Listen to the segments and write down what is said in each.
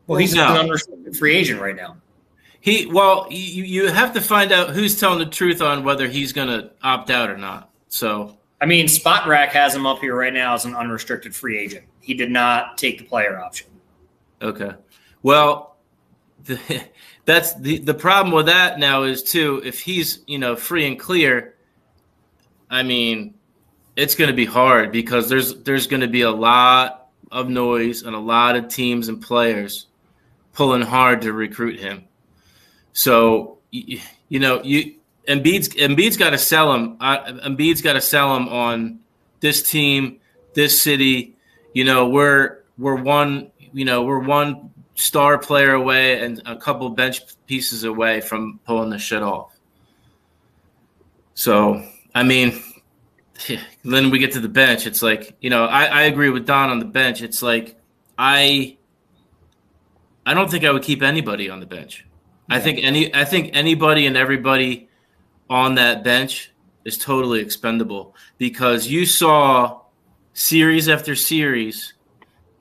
Well, he's an No. unrestricted free agent right now. You have to find out who's telling the truth on whether he's going to opt out or not. So, I mean, Spot Rack has him up here right now as an unrestricted free agent. He did not take the player option. okay. Well, that's the problem with that now is too, if he's, free and clear, I mean, it's going to be hard because there's going to be a lot of noise and a lot of teams and players pulling hard to recruit him. So, Embiid's got to sell him. Embiid's got to sell him on this team, this city. We're one star player away and a couple bench pieces away from pulling the shit off. So, I mean, then we get to the bench. It's like, I agree with Don on the bench. It's like I don't think I would keep anybody on the bench. Yeah. I think anybody and everybody on that bench is totally expendable because you saw series after series,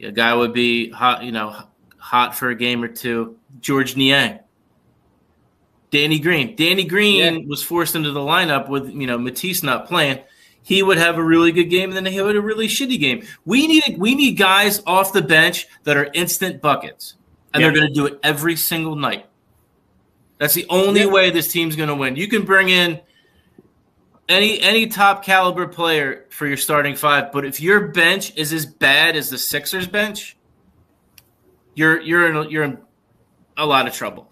a guy would be hot for a game or two. George Niang, Danny Green was forced into the lineup with Matisse not playing. He would have a really good game, and then he would have a really shitty game. We need guys off the bench that are instant buckets, and they're going to do it every single night. That's the only way this team's going to win. You can bring in any top caliber player for your starting five, but if your bench is as bad as the Sixers bench, you're in a lot of trouble.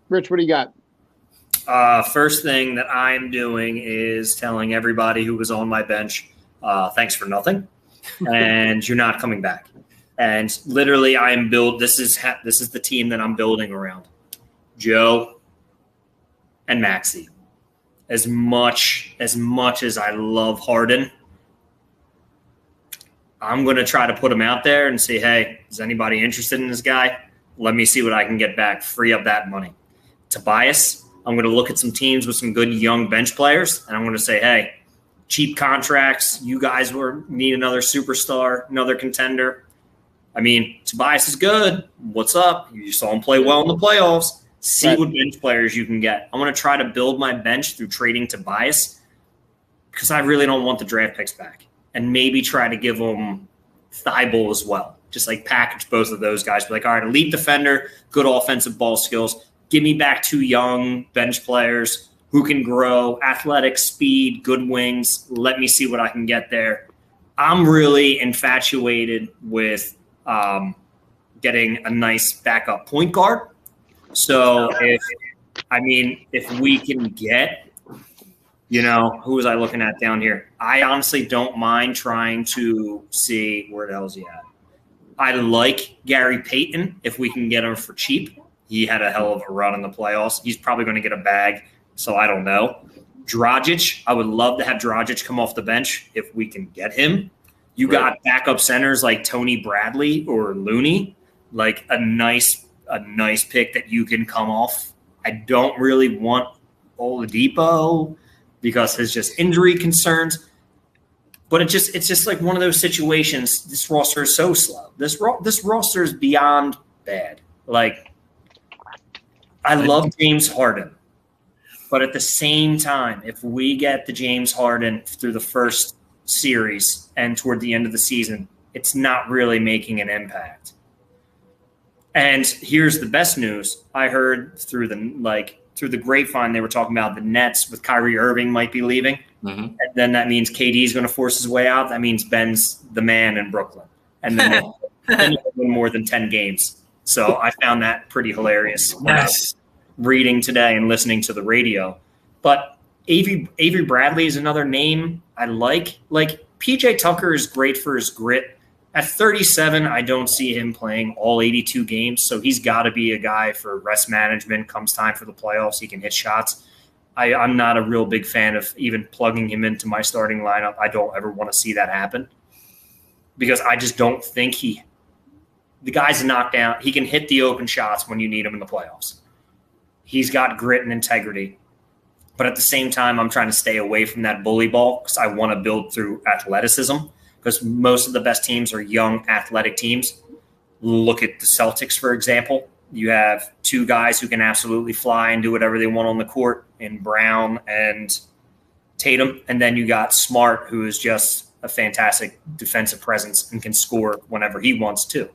Rich, what do you got? First thing that I'm doing is telling everybody who was on my bench, thanks for nothing, and you're not coming back. And literally, this is the team that I'm building around. Joe and Maxey. As much as I love Harden, I'm going to try to put him out there and say, hey, is anybody interested in this guy? Let me see what I can get back, free up that money. Tobias, I'm going to look at some teams with some good young bench players, and I'm going to say, hey, cheap contracts. You guys need another superstar, another contender. I mean, Tobias is good. What's up? You saw him play well in the playoffs. See what bench players you can get. I'm going to try to build my bench through trading Tobias because I really don't want the draft picks back. And maybe try to give them Thibault as well. Just like package both of those guys. Be like, all right, elite defender, good offensive ball skills. Give me back two young bench players who can grow, athletic, speed, good wings. Let me see what I can get there. I'm really infatuated with getting a nice backup point guard. So if we can get, who was I looking at down here? I honestly don't mind trying to see where the hell is he at. I like Gary Payton if we can get him for cheap. He had a hell of a run in the playoffs. He's probably going to get a bag, so I don't know. Dragic, I would love to have Dragic come off the bench if we can get him. You got backup centers like Tony Bradley or Looney, like a nice pick that you can come off. I don't really want Oladipo because his just injury concerns. But it's just like one of those situations. This roster is so slow. This roster is beyond bad. Like, I love James Harden. But at the same time, if we get the James Harden through the first series and toward the end of the season, it's not really making an impact. And here's the best news. I heard through the grapevine they were talking about the Nets with Kyrie Irving might be leaving. Mm-hmm. And then that means KD is going to force his way out. That means Ben's the man in Brooklyn. And then they'll win more than 10 games. So I found that pretty hilarious when I was reading today and listening to the radio. But Avery Bradley is another name I like. Like, PJ Tucker is great for his grit. At 37, I don't see him playing all 82 games, so he's got to be a guy for rest management. Comes time for the playoffs, he can hit shots. I'm not a real big fan of even plugging him into my starting lineup. I don't ever want to see that happen because I just don't think the guy's a knockdown. He can hit the open shots when you need him in the playoffs. He's got grit and integrity. But at the same time, I'm trying to stay away from that bully ball because I want to build through athleticism. Because most of the best teams are young, athletic teams. Look at the Celtics, for example. You have two guys who can absolutely fly and do whatever they want on the court in Brown and Tatum. And then you got Smart, who is just a fantastic defensive presence and can score whenever he wants to.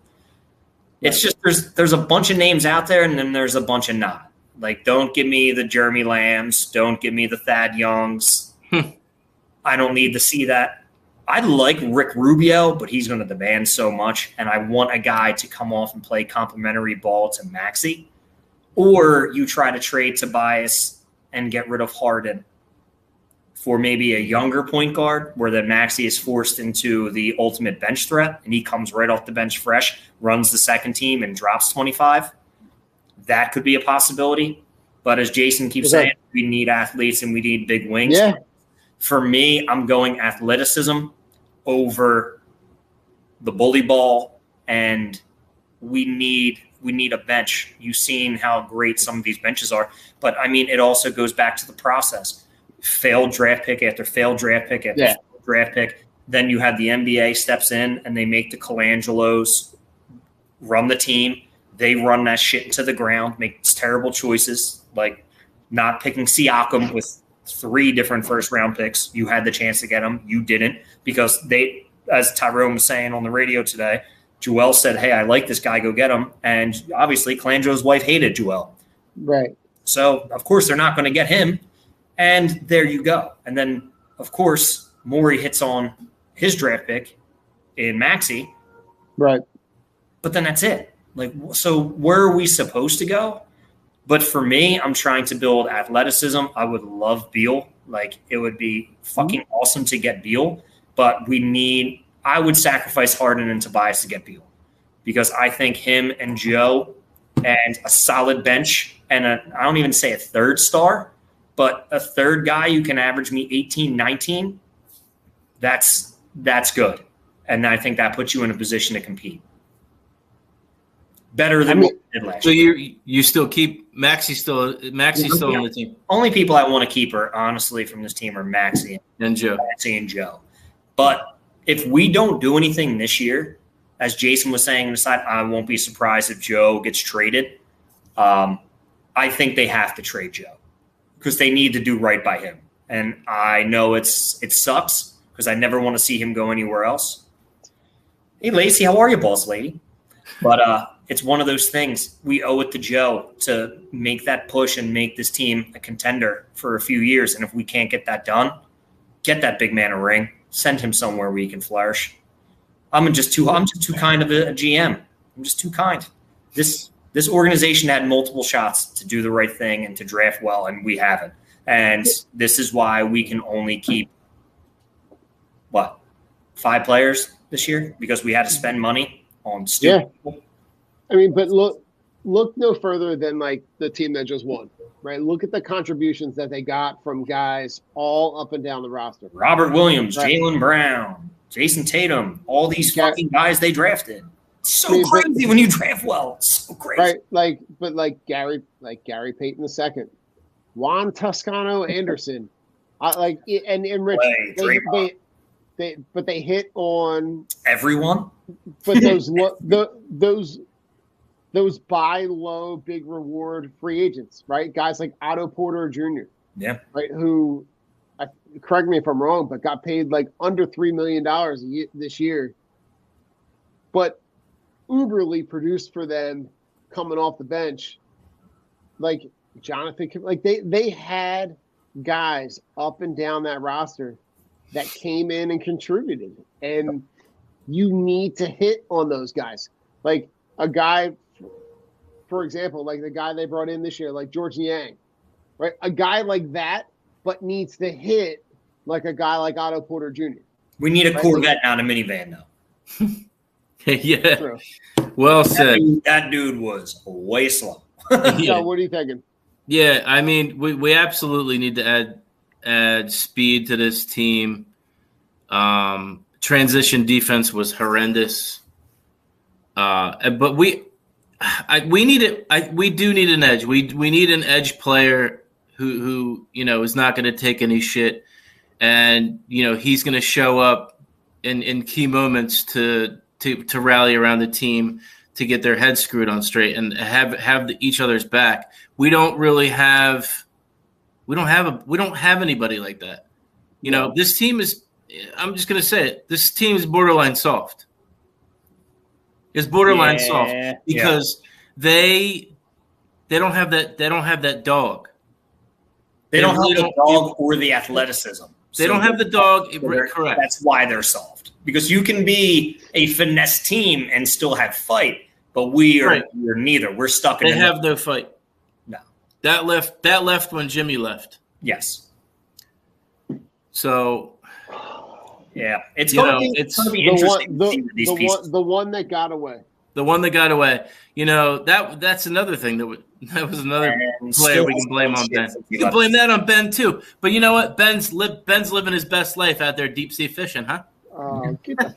It's just there's a bunch of names out there, and then there's a bunch of not. Like, don't give me the Jeremy Lambs. Don't give me the Thad Youngs. I don't need to see that. I like Rick Rubio, but he's going to demand so much, and I want a guy to come off and play complimentary ball to Maxey. Or you try to trade Tobias and get rid of Harden for maybe a younger point guard where then Maxey is forced into the ultimate bench threat and he comes right off the bench fresh, runs the second team and drops 25. That could be a possibility. But as Jason keeps saying, we need athletes and we need big wings. Yeah. For me, I'm going athleticism over the bully ball, and we need a bench. You've seen how great some of these benches are. But, I mean, it also goes back to the process. Failed draft pick after failed draft pick after failed draft pick. Then you have the NBA steps in and they make the Colangelos run the team. They run that shit into the ground, make terrible choices, like not picking Siakam with 3 different first-round picks. You had the chance to get him. You didn't because they, as Tyrone was saying on the radio today, Joel said, hey, I like this guy, go get him. And obviously Colangelo's wife hated Joel. Right. So, of course, they're not going to get him. And there you go. And then, of course, Morey hits on his draft pick in Maxey. Right. But then that's it. Like, so where are we supposed to go? But for me, I'm trying to build athleticism. I would love Beal. Like, it would be fucking awesome to get Beal. But I would sacrifice Harden and Tobias to get Beal. Because I think him and Joe and a solid bench and I don't even say a third star, but a third guy who can average me 18, 19, that's good. And I think that puts you in a position to compete. Better than what we did last year. So you still keep Maxey's still on the team. Only people I want to keep are honestly from this team are Maxey and Joe. But if we don't do anything this year, as Jason was saying on the side, I won't be surprised if Joe gets traded. I think they have to trade Joe because they need to do right by him. And I know it sucks because I never want to see him go anywhere else. Hey, Lacey, how are you, boss lady? But it's one of those things. We owe it to Joe to make that push and make this team a contender for a few years. And if we can't get that done, get that big man a ring. Send him somewhere where he can flourish. I'm just too kind of a GM. I'm just too kind. This organization had multiple shots to do the right thing and to draft well, and we haven't. And this is why we can only keep, 5 players this year? Because we had to spend money on stupid people. I mean, but look no further than like the team that just won, right? Look at the contributions that they got from guys all up and down the roster. Robert Williams, right. Jaylen Brown, Jason Tatum, all these fucking guys they drafted. It's so crazy when you draft well. It's so crazy. Right, like Gary Payton II, Juan Toscano Anderson, and Rich. They hit on everyone. But those buy low, big reward free agents, right? Guys like Otto Porter Jr. Yeah. Right. Who, correct me if I'm wrong, but got paid like under $3 million this year, but uberly produced for them coming off the bench. Like Jonathan, like they had guys up and down that roster that came in and contributed, and you need to hit on those guys. Like a guy, for example, like the guy they brought in this year, like George Niang, right? A guy like that, but needs to hit like a guy like Otto Porter Jr. We need a Corvette, not a minivan, though. Yeah. True. Well said. That dude was way slow. So what are you thinking? Yeah, I mean, we absolutely need to add speed to this team. Transition defense was horrendous. But we need it. We do need an edge. We need an edge player who is not going to take any shit, and he's going to show up in key moments to rally around the team, to get their heads screwed on straight and have each other's back. We don't have anybody like that. You know, this team is. I'm just gonna say it. This team is borderline soft. It's borderline soft because they don't have that. They don't have that dog. They don't have the dog or the athleticism. They don't have the dog. Correct. That's why they're soft. Because you can be a finesse team and still have fight, but we're neither. We're stuck in. They have no fight. No. That left when Jimmy left. Yes. So. Yeah, it's going to be interesting to see these pieces. The one that got away. The one that got away. You know, that's another thing that was another player we can blame on Ben. You can blame that on Ben too. But you know what? Ben's living his best life out there deep sea fishing, huh? Get the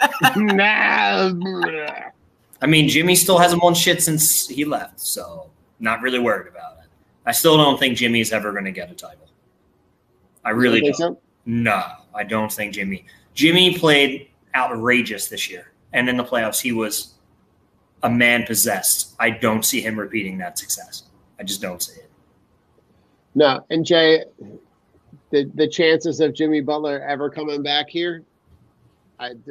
I mean, Jimmy still hasn't won shit since he left, so not really worried about it. I still don't think Jimmy's ever going to get a title. I really don't. So? No, I don't think Jimmy. Jimmy played outrageous this year, and in the playoffs, he was a man possessed. I don't see him repeating that success. I just don't see it. No, and Jay, the chances of Jimmy Butler ever coming back here, I'm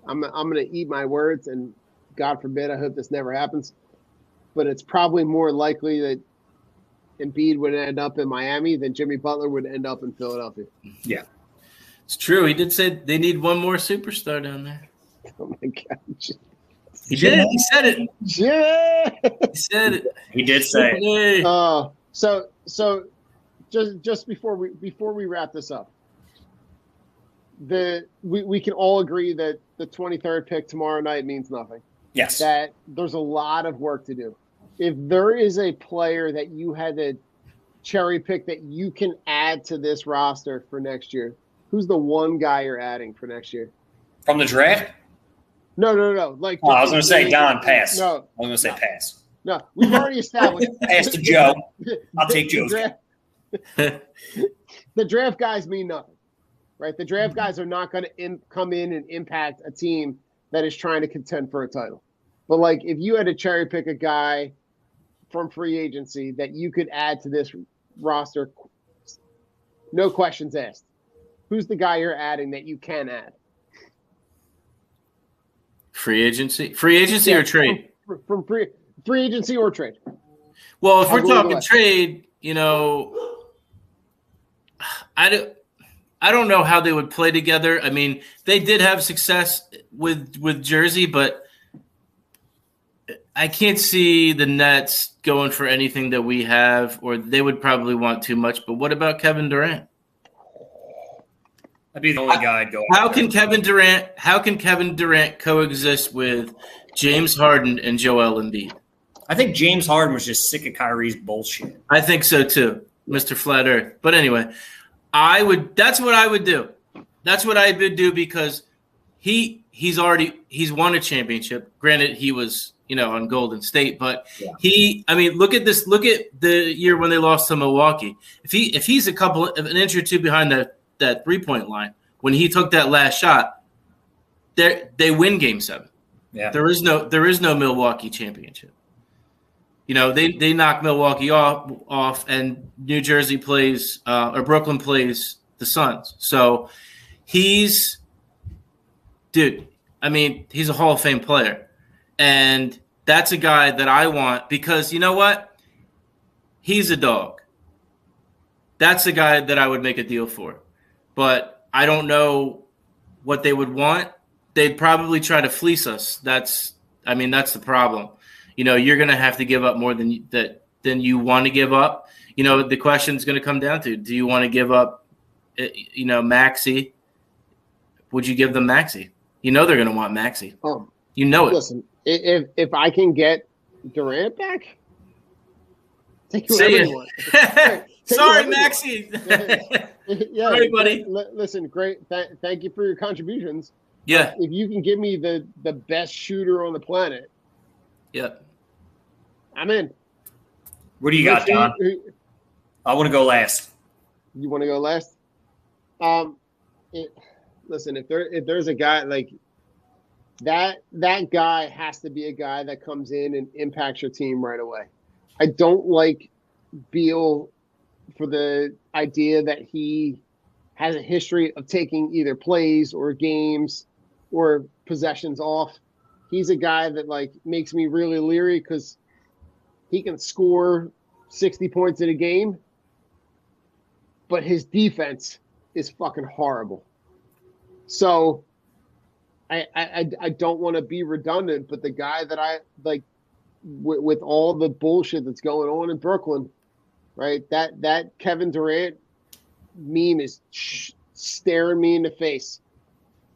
going to eat my words, and God forbid, I hope this never happens. But it's probably more likely that Embiid would end up in Miami than Jimmy Butler would end up in Philadelphia. Yeah. It's true. He did say they need one more superstar down there. Oh my God! He did. He said it. Yeah. He said it. He did say it. So just before we wrap this up, we can all agree that the 23rd pick tomorrow night means nothing. Yes. That there's a lot of work to do. If there is a player that you had to cherry pick that you can add to this roster for next year, who's the one guy you're adding for next year? From the draft? No. Like, I was going to say Don, pass. No, I was going to say pass. No, we've already established. Pass to Joe. I'll take Joe's. The draft guys mean nothing, right? The draft guys are not going to come in and impact a team that is trying to contend for a title. But, like, if you had to cherry pick a guy from free agency that you could add to this roster, no questions asked. Who's the guy you're adding that you can add? Free agency or trade? From free agency or trade. Well, if we're talking trade, you know, I don't know how they would play together. I mean, they did have success with Jersey, but I can't see the Nets going for anything that we have, or they would probably want too much. But what about Kevin Durant? I'd be the only guy I'd go. How can Kevin Durant coexist with James Harden and Joel Embiid? I think James Harden was just sick of Kyrie's bullshit. I think so too, Mr. Flat Earth. But anyway, that's what I would do. That's what I would do because he's won a championship. Granted, he was, on Golden State, but look at this. Look at the year when they lost to Milwaukee. If he's an inch or two behind that 3-point line, when he took that last shot, they win Game 7. Yeah. There is no Milwaukee championship. They knock Milwaukee off, and New Jersey plays or Brooklyn plays the Suns. So he's a Hall of Fame player, and that's a guy that I want because you know what? He's a dog. That's the guy that I would make a deal for. But I don't know what they would want. They'd probably try to fleece us. That's the problem. You're going to have to give up more than you want to give up. The question is going to come down to, do you want to give up, Maxey? Would you give them Maxey? They're going to want Maxey. It. Listen, if I can get Durant back, take whoever you want. Sorry, Maxey. Yeah, sorry, buddy. Listen, great. Thank you for your contributions. Yeah. If you can give me the best shooter on the planet, yep, I'm in. What do you got, Don? I want to go last. You want to go last? Listen, if there's a guy like that guy has to be a guy that comes in and impacts your team right away. I don't like Beal for the idea that he has a history of taking either plays or games or possessions off. He's a guy that like makes me really leery because he can score 60 points in a game, but his defense is fucking horrible. So I don't want to be redundant, but the guy that I like with all the bullshit that's going on in Brooklyn, right? That Kevin Durant meme is staring me in the face.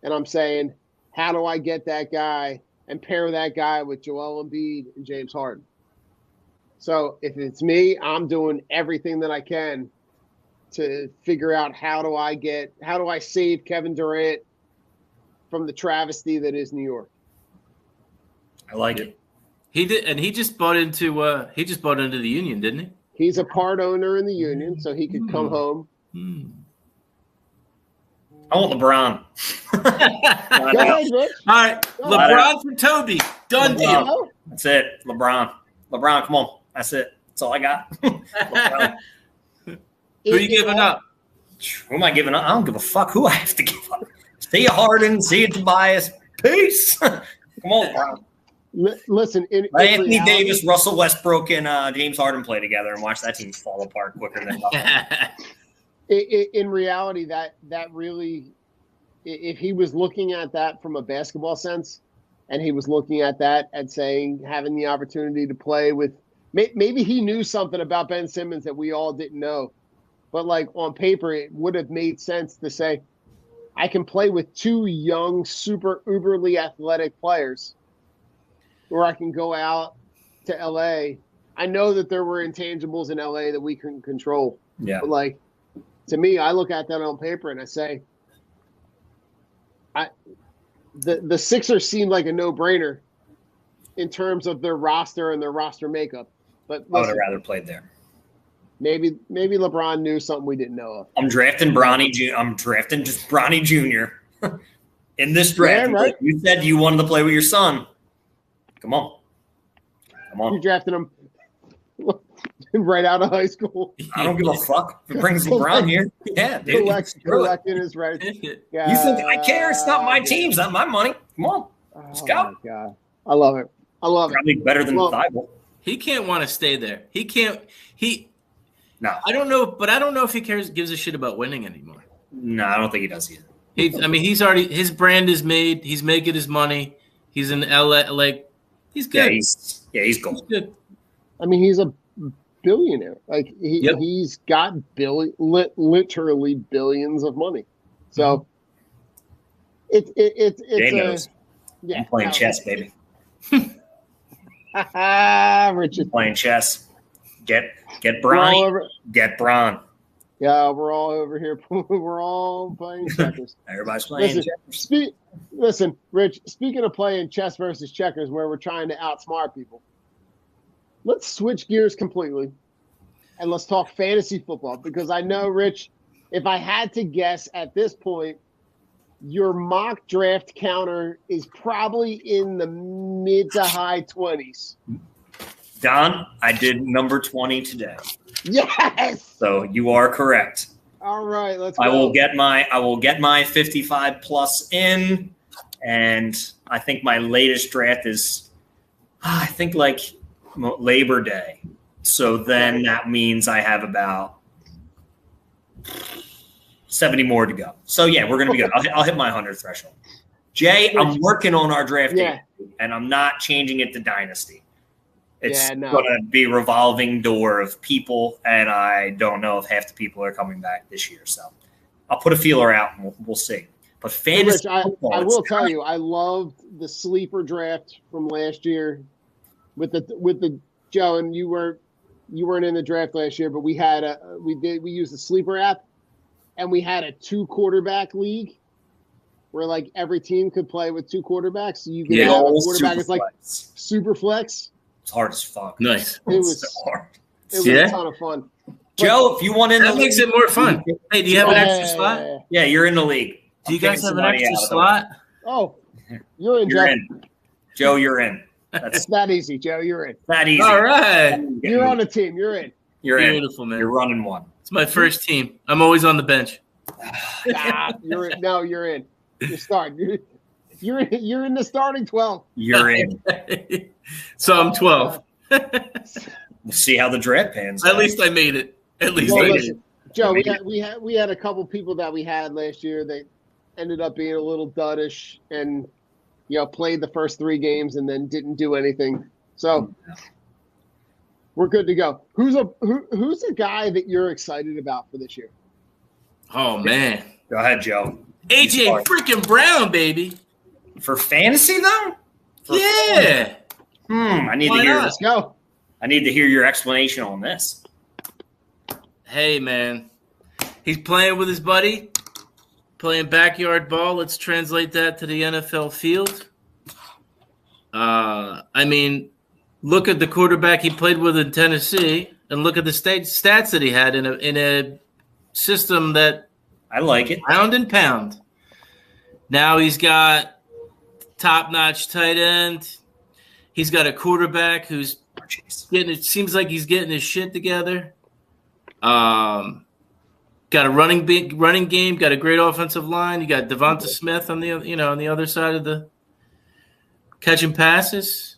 And I'm saying, how do I get that guy and pair that guy with Joel Embiid and James Harden? So if it's me, I'm doing everything that I can to figure out how do I save Kevin Durant from the travesty that is New York. I like it. He did, and he just bought into the Union, didn't he? He's a part owner in the Union, so he could come home. I want LeBron. Go ahead, Rich. All right, LeBron for Toby. Done deal. That's it. LeBron, come on. That's it. That's all I got. Who are you giving up? Who am I giving up? I don't give a fuck who I have to give up. See you, Harden. See you, Tobias. Peace. Come on, LeBron. Listen, let Anthony Davis, Russell Westbrook, and James Harden play together and watch that team fall apart quicker than in reality, that really, if he was looking at that from a basketball sense, and he was looking at that and saying, having the opportunity to play with, maybe he knew something about Ben Simmons that we all didn't know, but like on paper, it would have made sense to say, I can play with two young, super uberly athletic players, or I can go out to LA. I know that there were intangibles in LA that we couldn't control. Yeah. But like, to me, I look at that on paper and I say, the Sixers seem like a no-brainer in terms of their roster and their roster makeup. But I would have rather played there. Maybe LeBron knew something we didn't know of. I'm drafting Bronny Jr. in this draft. Yeah, right. You said you wanted to play with your son. Come on. You drafted him right out of high school. I don't give a fuck if it brings LeBron here. Yeah, dude. Collecting his right. Yeah. You think I care? It's not my team. It's not my money. Come on. Let's go. Oh, my God. I love it. Probably better than Thibault. He can't want to stay there. He can't. No. I don't know, but I don't know if he gives a shit about winning anymore. No, I don't think he does either. He's already, his brand is made. He's making his money. He's in LA. Like, he's good. Yeah, he's gold. He's good. I mean, he's a billionaire. Like he's got literally billions of money. So it's I'm playing chess, baby. Richard playing chess. Get Bronny. Get Bron. Yeah, we're all over here. We're all playing checkers. Everybody's playing checkers. Listen, Rich, speaking of playing chess versus checkers where we're trying to outsmart people, let's switch gears completely and let's talk fantasy football, because I know, Rich, if I had to guess at this point, your mock draft counter is probably in the mid to high 20s. Don, I did number 20 today. Yes. So you are correct. All right, let's go. I will get my 55 plus in, and I think my latest draft is I think like Labor Day. So then that means I have about 70 more to go. So yeah, we're gonna be good. I'll hit my 100 threshold. Jay, I'm working on our draft game, and I'm not changing it to Dynasty. It's going to be a revolving door of people, and I don't know if half the people are coming back this year. So I'll put a feeler out, and we'll see. But fantasy football, I will tell you, I loved the sleeper draft from last year with the Joe, and you weren't in the draft last year, but we used the sleeper app, and we had a 2-quarterback league where like every team could play with 2 quarterbacks. So you could have a quarterback that's like super flex. It's hard as fuck. Nice. It was so hard. It was a ton of fun. Joe, if you want in that makes it more fun. Hey, do you have an extra slot? Yeah, you're in the league. Do you guys have an extra slot? Oh, You're in, You're Joe. in. Joe, you're in. That's It's that easy, Joe. You're in. that easy. All right. You're on the team. You're in. You're Beautiful, in. man. You're running one. It's my first team. I'm always on the bench. You're in. No, you're in. You're starting. You're in the starting 12. You're in. So I'm 12. We'll see how the draft pans out. At least I made it. At least Well, I made listen, Joe, we had a couple people that we had last year that ended up being a little duddish and played the first 3 games and then didn't do anything. So we're good to go. Who's a guy that you're excited about for this year? Oh man. Go ahead, Joe. AJ freaking Brown, baby. For fantasy though? Yeah. I need Why to hear. not? Let's go. I need to hear your explanation on this. Hey man. He's playing with his buddy, playing backyard ball. Let's translate that to the NFL field. I mean, look at the quarterback he played with in Tennessee, and look at the stats that he had in a system that I like it. pound and pound. Now he's got top-notch tight end. He's got a quarterback who's it seems like he's getting his shit together. Got a running game. Got a great offensive line. You got Devonta Smith on the on the other side of the catching passes.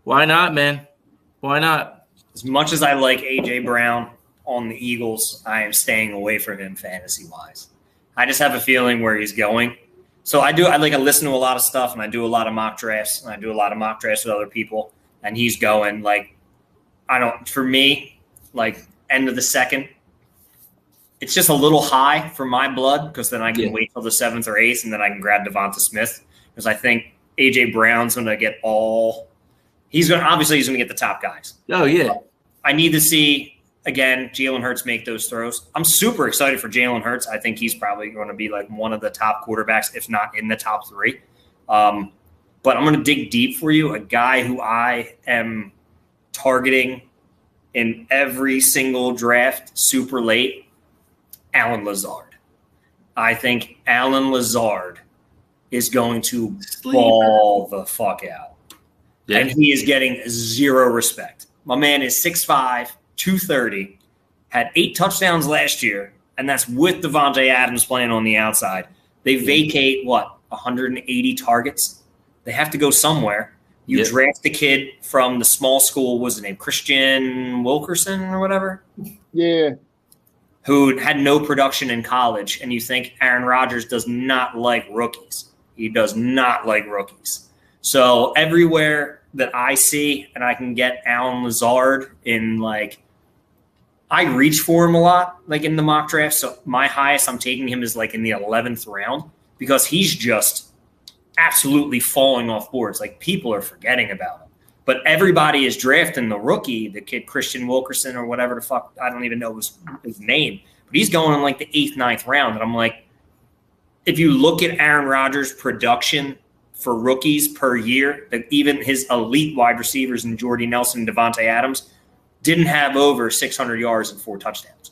Why not, man? Why not? As much as I like AJ Brown on the Eagles, I am staying away from him fantasy wise. I just have a feeling where he's going. So I listen to a lot of stuff and I do a lot of mock drafts and I do a lot of mock drafts with other people and he's going for me, end of the second. It's just a little high for my blood because then I can wait till the 7th or 8th and then I can grab Devonta Smith because I think AJ Brown's going to get he's going to get the top guys. Oh yeah. I need to see again Jalen Hurts make those throws. I'm super excited for Jalen Hurts. I think he's probably going to be one of the top quarterbacks, if not in the top 3. But I'm going to dig deep for you. A guy who I am targeting in every single draft super late. Alan Lazard. I think Alan Lazard is going to ball the fuck out. Yeah. And he is getting 0 respect. My man is 6'5", 230, had 8 touchdowns last year, and that's with Devontae Adams playing on the outside. They vacate, 180 targets? They have to go somewhere. You draft the kid from the small school, what's his name, Christian Wilkerson or whatever? Yeah. Who had no production in college, and you think Aaron Rodgers does not like rookies. He does not like rookies. So everywhere that I see, and I can get Alan Lazard in I reach for him a lot, in the mock draft. So my highest I'm taking him is in the 11th round because he's just absolutely falling off boards. People are forgetting about him. But everybody is drafting the rookie, the kid Christian Wilkerson or whatever the fuck. I don't even know his name. But he's going in the 8th, 9th round. And I'm if you look at Aaron Rodgers' production for rookies per year, that even his elite wide receivers in Jordy Nelson and Devontae Adams didn't have over 600 yards and 4 touchdowns.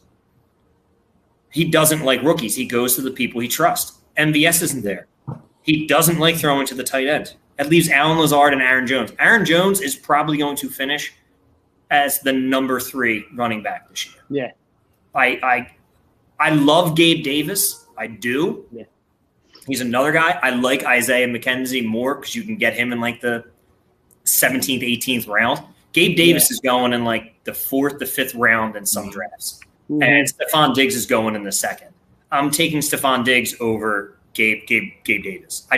He doesn't like rookies. He goes to the people he trusts. MVS isn't there. He doesn't like throwing to the tight end. That leaves Alan Lazard and Aaron Jones. Aaron Jones is probably going to finish as the number 3 running back this year. Yeah. I love Gabe Davis. I do. Yeah. He's another guy. I like Isaiah McKenzie more because you can get him in the 17th, 18th round. Gabe Davis is going in the 4th, the 5th round in some drafts. Mm-hmm. And Stephon Diggs is going in the 2nd. I'm taking Stephon Diggs over Gabe Davis. I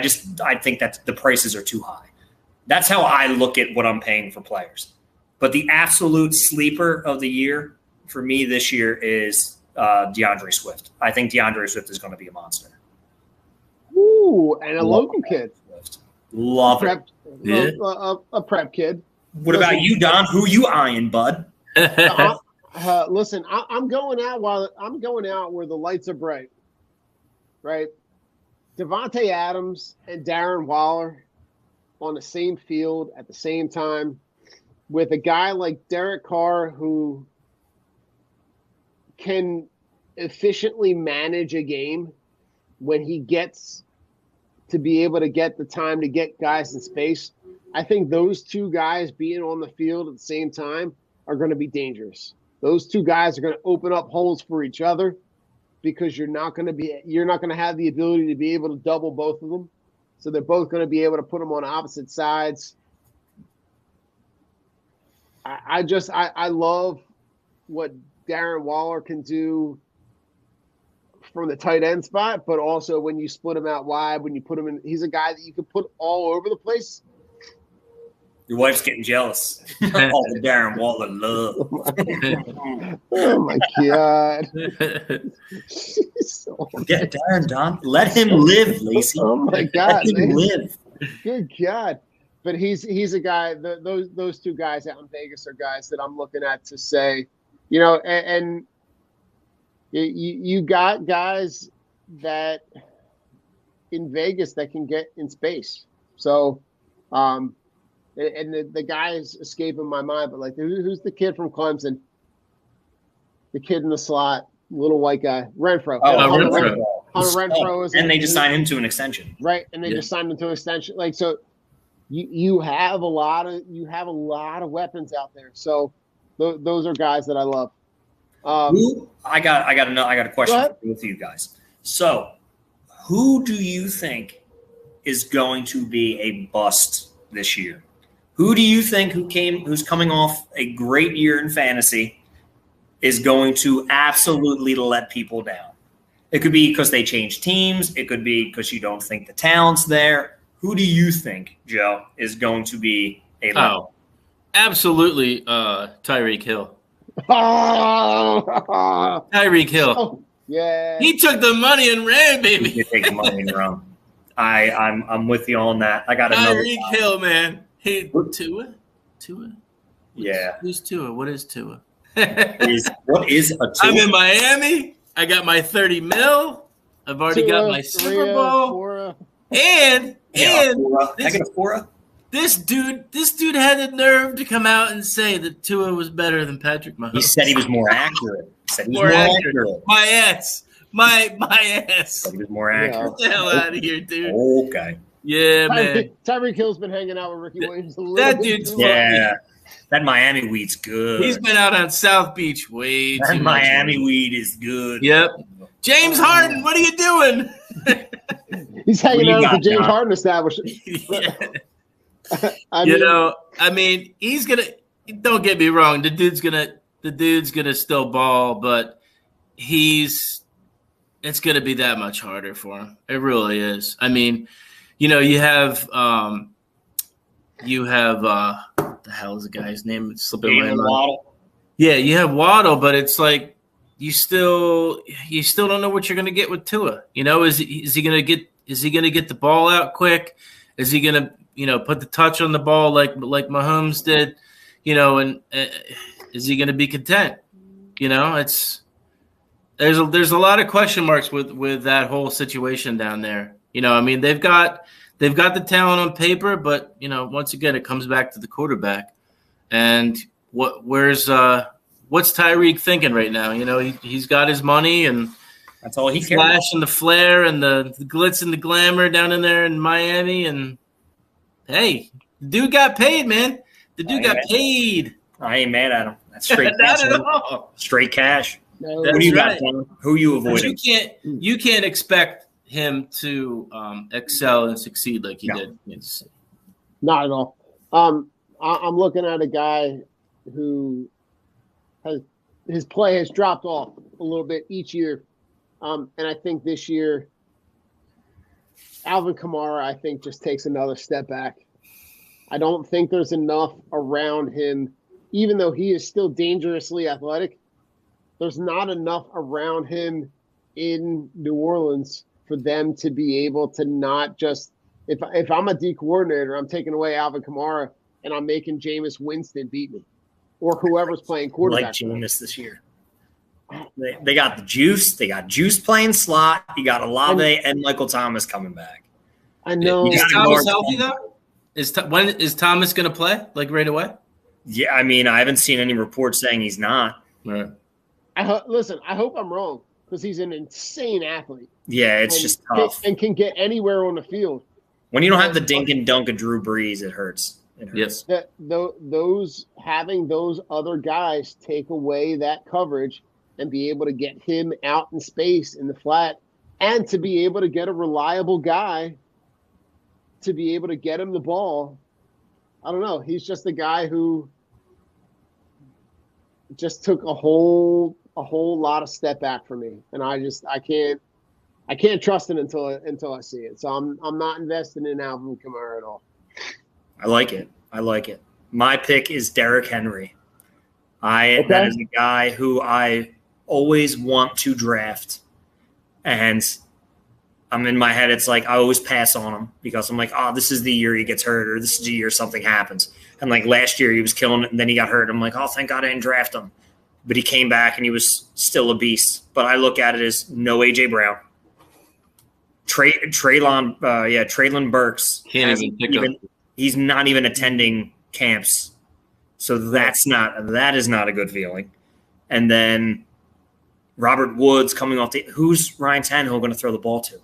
think that the prices are too high. That's how I look at what I'm paying for players. But the absolute sleeper of the year for me this year is DeAndre Swift. I think DeAndre Swift is going to be a monster. Ooh, and a local kid. Love it. Yeah. A prep kid. What about you, Don? Who you eyeing, bud? Listen, I'm going out where the lights are bright. Right? Devontae Adams and Darren Waller on the same field at the same time with a guy like Derek Carr who can efficiently manage a game when he gets to be able to get the time to get guys in space. I think those two guys being on the field at the same time are going to be dangerous. Those two guys are going to open up holes for each other because you're not going to have the ability to be able to double both of them. So they're both going to be able to put them on opposite sides. I love what Darren Waller can do from the tight end spot, but also when you split him out wide, when you put him in, he's a guy that you can put all over the place. Your wife's getting jealous. All the Darren Waller love. Oh my God. Get Darren, Don. Let him live, Lacey. Oh my God. Let him live. Good God. But he's a guy, those two guys out in Vegas are guys that I'm looking at to say, you know, and you got guys that in Vegas that can get in space. So, and the guy is escaping my mind, but like, who's the kid from Clemson? The kid in the slot, little white guy, Renfro. Renfro. Hunter Renfro and they just signed him to an extension, right? And they just signed him to an extension. Like, so you have a lot of weapons out there. So those are guys that I love. I got a question for both of you guys. So, who do you think is going to be a bust this year? Who do you think who's coming off a great year in fantasy is going to absolutely let people down? It could be because they changed teams. It could be because you don't think the talent's there. Who do you think, Joe, is going to be a letdown? Oh, absolutely, Tyreek Hill. Tyreek Hill. Oh, yeah. He took the money and ran, baby. He take the money and run. I'm with you on that. I got another. Tyreek Hill, man. Hey, Tua. Yeah. Who's Tua? What is Tua? What is a Tua? I'm in Miami. I got my 30 mil. I've already got my Super Bowl. And this dude had the nerve to come out and say that Tua was better than Patrick Mahomes. He said he was more accurate. More accurate. My ass. My ass. Said he was more accurate. Get the hell out of here, dude. Okay. Yeah, man. Tyreek Hill's been hanging out with Ricky Williams a little that bit. Dude's yeah. That Miami weed's good. He's been out on South Beach way too much. That Miami weed is good. Yep. James Harden, what are you doing? He's hanging out with the James Harden establishment. I mean, he's gonna. Don't get me wrong. The dude's gonna still ball, but it's gonna be that much harder for him. It really is. I mean, you have what the hell is the guy's name? It's slipping my mind. Waddle. Yeah, you have Waddle, but it's like you still don't know what you're gonna get with Tua. Is he gonna get the ball out quick? Is he gonna put the touch on the ball like Mahomes did? And is he gonna be content? There's a lot of question marks with that whole situation down there. I mean, they've got the talent on paper, but once again, it comes back to the quarterback. And what's Tyreek thinking right now? He's got his money, and that's all he cares. Flash and the flare and the glitz and the glamour down in there in Miami. And hey, the dude got paid, man. The dude got paid. I ain't mad at him. That's straight cash. Not at all. Straight cash. No, Who do you got, Tom? Who you avoiding? You can't expect him to excel and succeed like he did. Not at all. I'm looking at a guy who his play has dropped off a little bit each year. And I think this year, Alvin Kamara, I think, just takes another step back. I don't think there's enough around him, even though he is still dangerously athletic. There's not enough around him in New Orleans for them to be able to not just – if I'm a D coordinator, I'm taking away Alvin Kamara and I'm making Jameis Winston beat me or whoever's playing quarterback. Like Jameis this year. They got the juice. They got Juice playing slot. You got Olave and Michael Thomas coming back. I know. Is Thomas healthy though? When is Thomas going to play? Like right away? Yeah, I mean, I haven't seen any reports saying he's not. Right. Listen, I hope I'm wrong, because he's an insane athlete. Yeah, it's just tough. And can get anywhere on the field. When you don't have the dink and dunk of Drew Brees, it hurts. It hurts. Yes. Having those other guys take away that coverage and be able to get him out in space in the flat, and to be able to get a reliable guy to be able to get him the ball. I don't know. He's just a guy who just took a whole lot of step back for me, and I can't trust it until I see it. So I'm not invested in Alvin Kamara at all. I like it. My pick is Derrick Henry. That is a guy who I always want to draft, and I'm in my head. It's like I always pass on him because I'm like, oh, this is the year he gets hurt, or this is the year something happens. And like last year, he was killing it, and then he got hurt. I'm like, oh, thank God I didn't draft him. But he came back, and he was still a beast. But I look at it as no A.J. Brown. Traylon Burks. He's not even attending camps. So that is not a good feeling. And then Robert Woods coming off who's Ryan Tannehill going to throw the ball to?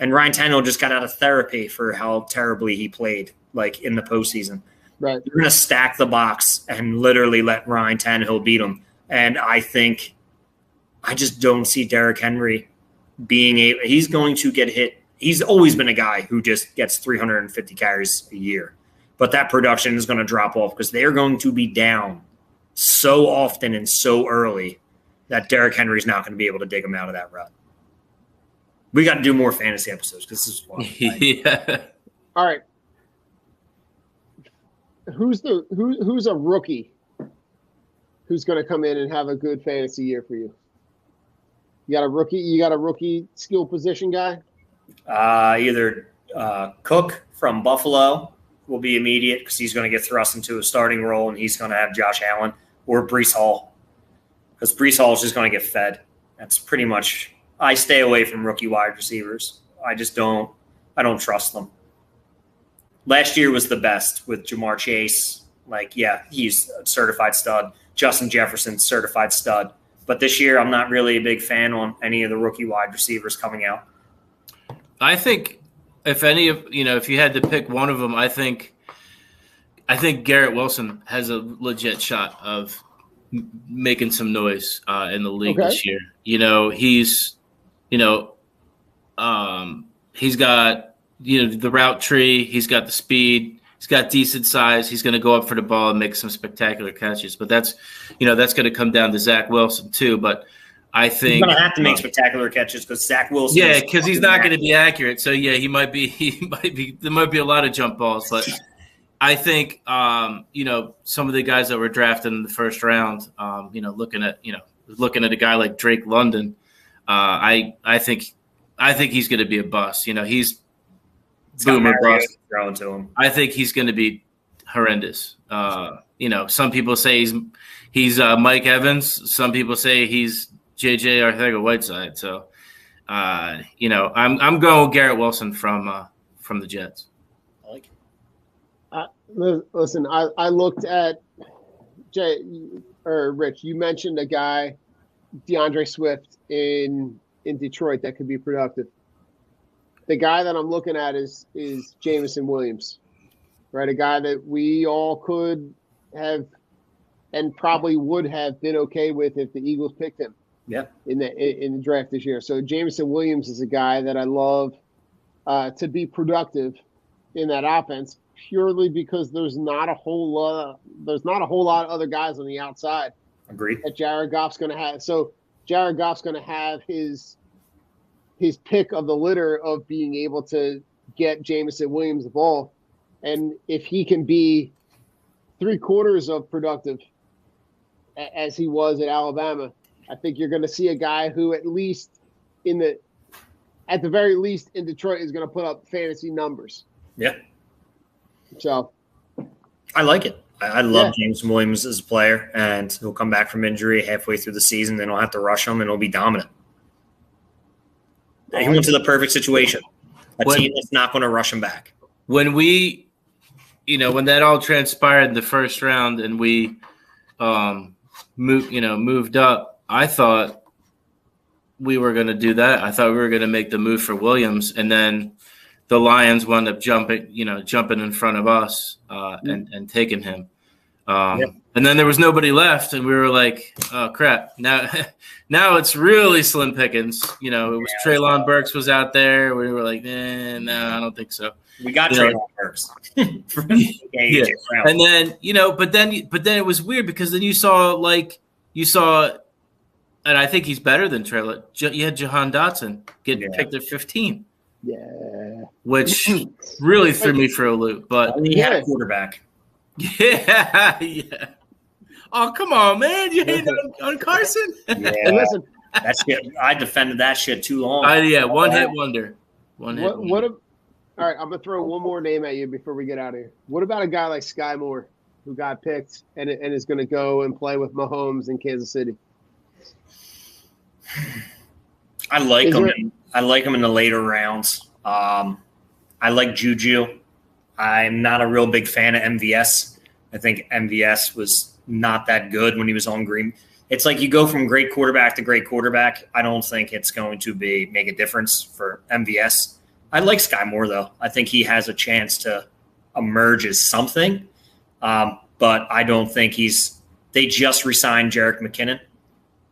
And Ryan Tannehill just got out of therapy for how terribly he played, like in the postseason. Right. You're going to stack the box and literally let Ryan Tannehill beat him. And I just don't see Derrick Henry he's going to get hit. He's always been a guy who just gets 350 carries a year. But that production is going to drop off because they're going to be down so often and so early that Derrick Henry's not going to be able to dig him out of that rut. We got to do more fantasy episodes because this is fun. Yeah. All right. Who's a rookie who's going to come in and have a good fantasy year for you? You got a rookie skill position guy? Either Cook from Buffalo will be immediate because he's going to get thrust into a starting role and he's going to have Josh Allen, or Breece Hall, because Breece Hall is just going to get fed. That's pretty much – I stay away from rookie wide receivers. I don't trust them. Last year was the best with Jamar Chase. He's a certified stud. Justin Jefferson, certified stud. But this year, I'm not really a big fan on any of the rookie wide receivers coming out. I think if you had to pick one of them, I think Garrett Wilson has a legit shot of making some noise in the league this year. He's got the route tree, he's got the speed, he's got decent size. He's going to go up for the ball and make some spectacular catches. But that's going to come down to Zach Wilson too. But I think he's going to have to make spectacular catches because Zach Wilson. Yeah, because he's not going to be accurate. So yeah, he might be. There might be a lot of jump balls, but I think some of the guys that were drafted in the first round, looking at a guy like Drake London, I think he's going to be a bust. He's boomer bust. Thrown to him. I think he's going to be horrendous. Some people say he's Mike Evans. Some people say he's JJ Arcega-Whiteside. So, I'm going with Garrett Wilson from the Jets. I like it. Listen, I looked at Rich. You mentioned a guy, DeAndre Swift in Detroit, that could be productive. The guy that I'm looking at is Jameson Williams, right? A guy that we all could have and probably would have been okay with if the Eagles picked him. Yeah. In the draft this year. So Jameson Williams is a guy that I love to be productive in that offense, purely because there's not a whole lot of other guys on the outside. Agreed. That Jared Goff's going to have. So Jared Goff's going to have his pick of the litter of being able to get Jameson Williams the ball. And if he can be 3/4 of productive as he was at Alabama, I think you're going to see a guy who at the very least in Detroit is going to put up fantasy numbers. Yeah. So I like it. I love Jameson Williams as a player, and he'll come back from injury halfway through the season. Then he'll have to rush him, and he'll be dominant. He went to the perfect situation. Team that's not going to rush him back. When when that all transpired in the first round and we moved up, I thought we were going to do that. I thought we were going to make the move for Williams, and then the Lions wound up jumping in front of us and taking him. And then there was nobody left, and we were like, "Oh crap!" Now it's really slim pickings. It was Treylon Burks was out there. We were like, "No, I don't think so." We got Treylon Burks. Yeah. And then but then it was weird because then you saw, and I think he's better than Treylon. You had Jahan Dotson get picked at 15. Yeah, which really threw me for a loop. But he had a quarterback. Yeah. Oh, come on, man! You hate on Carson? Yeah, listen, that shit. I defended that shit too long. One hit wonder. All right, I'm gonna throw one more name at you before we get out of here. What about a guy like Sky Moore, who got picked and is going to go and play with Mahomes in Kansas City? I like him. I like him in the later rounds. I like Juju. I'm not a real big fan of MVS. I think MVS was not that good when he was on Green. It's like you go from great quarterback to great quarterback. I don't think it's going to make a difference for MVS. I like Sky Moore, though. I think he has a chance to emerge as something. But I don't think they just re-signed Jerick McKinnon.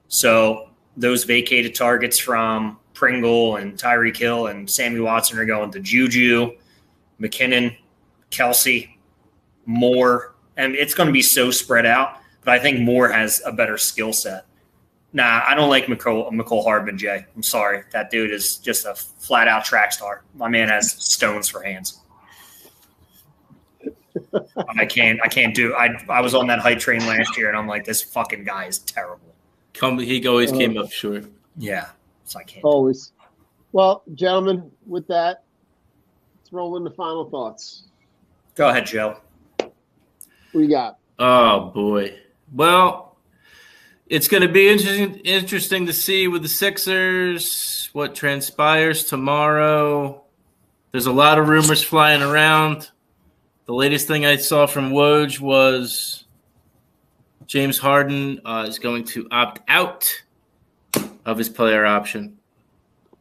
So those vacated targets from Pringle and Tyreek Hill and Sammy Watson are going to Juju, McKinnon, Kelsey, Moore, and it's going to be so spread out. But I think Moore has a better skill set. Nah, I don't like McCole Hardman, Jay. I'm sorry. That dude is just a flat-out track star. My man has stones for hands. I can't do. I was on that hype train last year, and I'm like, this fucking guy is terrible. He always came up short. Yeah, so I can't. Always. Well, gentlemen, with that, let's roll into final thoughts. Go ahead, Joe. What you got? Oh boy. Well, it's going to be interesting to see with the Sixers what transpires tomorrow. There's a lot of rumors flying around. The latest thing I saw from Woj was James Harden is going to opt out of his player option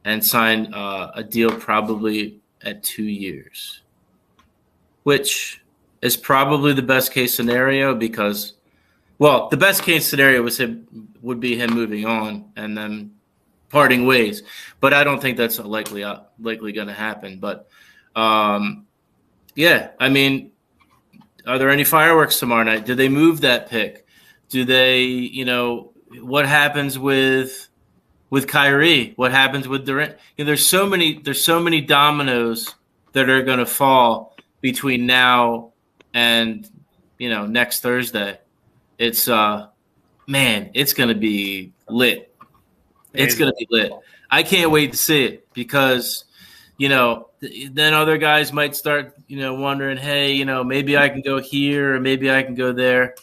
and sign a deal probably at 2 years, which is probably the best case scenario because, well, the best case scenario would be him moving on and then parting ways. But I don't think that's likely going to happen. But, yeah, I mean, are there any fireworks tomorrow night? Do they move that pick? Do they, what happens with Kyrie? What happens with Durant? There's so many dominoes that are going to fall between now and next Thursday. It's it's going to be lit. It's going to be lit. I can't wait to see it because then other guys might start wondering, hey, maybe I can go here or maybe I can go there.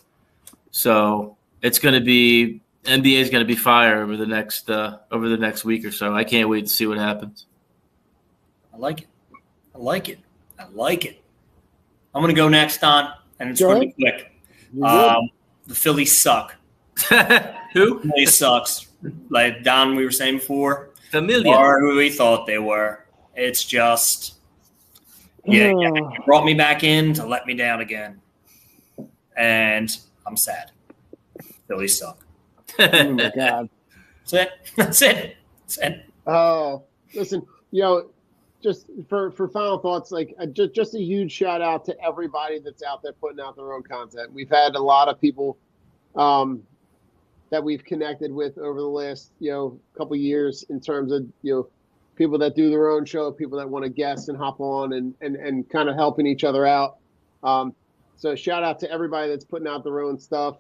So it's going to be NBA is going to be fire over the next week or so. I can't wait to see what happens. I like it. I'm going to go next, Don, and it's going to be quick. The Phillies suck. Who? The Phillies sucks. Like Don, we were saying before. Familiar. Or who we thought they were. It's just, you brought me back in to let me down again. And I'm sad. Phillies suck. Oh, my God. That's it. Oh, listen, just for final thoughts, like just a huge shout out to everybody that's out there putting out their own content. We've had a lot of people that we've connected with over the last, couple years in terms of, people that do their own show, people that want to guest and hop on and kind of helping each other out. So shout out to everybody that's putting out their own stuff.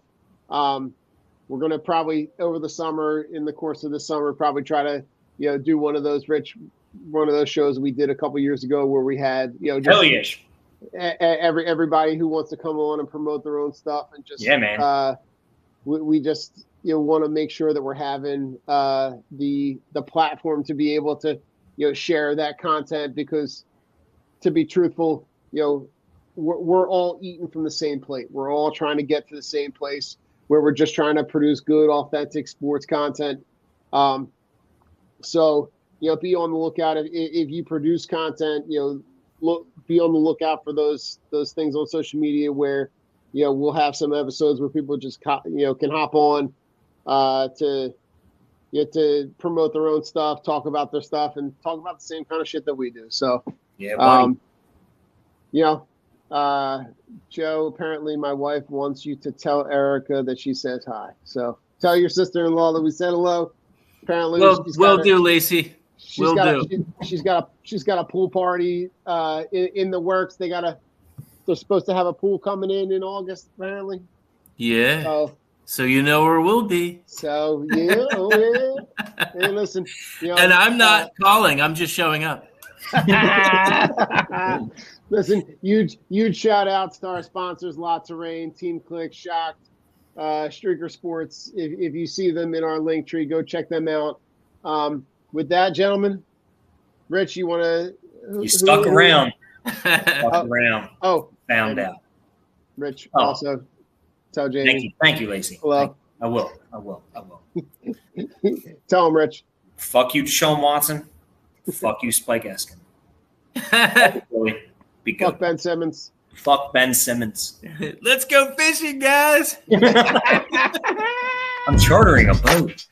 We're going to probably over the summer, in the course of the summer, probably try to, do one of those shows we did a couple years ago where we had, just everybody who wants to come on and promote their own stuff and just, man. We just, want to make sure that we're having the platform to be able to, share that content because to be truthful, we're all eating from the same plate. We're all trying to get to the same place where we're just trying to produce good, authentic sports content. So, be on the lookout if you produce content, be on the lookout for those things on social media where, we'll have some episodes where people just, can hop on to promote their own stuff, talk about their stuff, and talk about the same kind of shit that we do. So, yeah, buddy. Joe, apparently my wife wants you to tell Erica that she says hi. So tell your sister-in-law that we said hello. Apparently, we'll do, Lacey. She's got a pool party in the works. They're supposed to have a pool coming in August, apparently. Yeah. So where we'll be. So yeah, oh yeah. Hey, listen. And I'm not calling. I'm just showing up. Listen, huge shout outs to our sponsors: Lots of Rain, Team Click, Shocked, Streaker Sports. If you see them in our link tree, go check them out. With that, gentlemen, Rich, you want to? You stuck around. Found out. Rich, also tell Jamie. Thank you, Lacey. Hello. I will. Tell him, Rich. Fuck you, Deshaun Watson. Fuck you, Spike Eskin. Be good. Fuck Ben Simmons. Fuck Ben Simmons. Let's go fishing, guys. I'm chartering a boat.